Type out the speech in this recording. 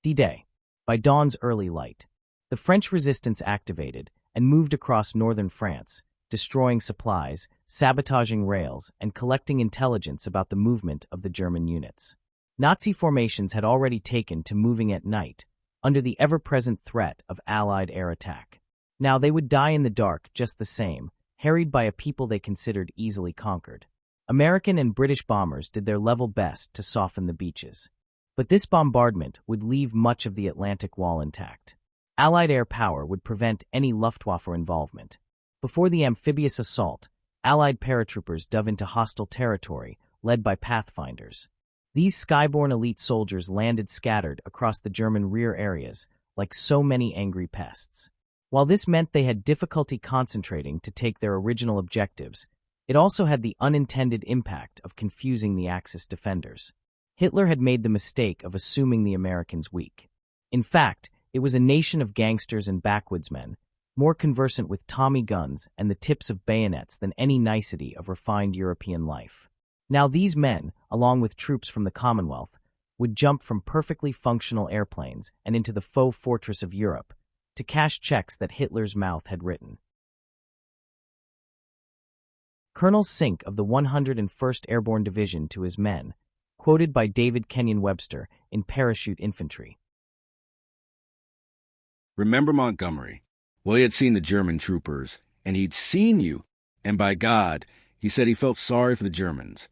D-Day. By dawn's early light, the French resistance activated and moved across northern France, destroying supplies, sabotaging rails, and collecting intelligence about the movement of the German units. Nazi formations had already taken to moving at night, under the ever-present threat of Allied air attack. Now they would die in the dark just the same, harried by a people they considered easily conquered. American and British bombers did their level best to soften the beaches. But this bombardment would leave much of the Atlantic Wall intact. Allied air power would prevent any Luftwaffe involvement. Before the amphibious assault, Allied paratroopers dove into hostile territory, led by pathfinders. These skyborne elite soldiers landed scattered across the German rear areas, like so many angry pests. While this meant they had difficulty concentrating to take their original objectives, it also had the unintended impact of confusing the Axis defenders. Hitler had made the mistake of assuming the Americans weak. In fact, it was a nation of gangsters and backwoodsmen, more conversant with Tommy guns and the tips of bayonets than any nicety of refined European life. Now these men, along with troops from the Commonwealth, would jump from perfectly functional airplanes and into the faux fortress of Europe to cash checks that Hitler's mouth had written. Colonel Sink of the 101st Airborne Division to his men, quoted by David Kenyon Webster in Parachute Infantry. Remember Montgomery? Well, he had seen the German troopers, and he'd seen you, and by God, he said he felt sorry for the Germans.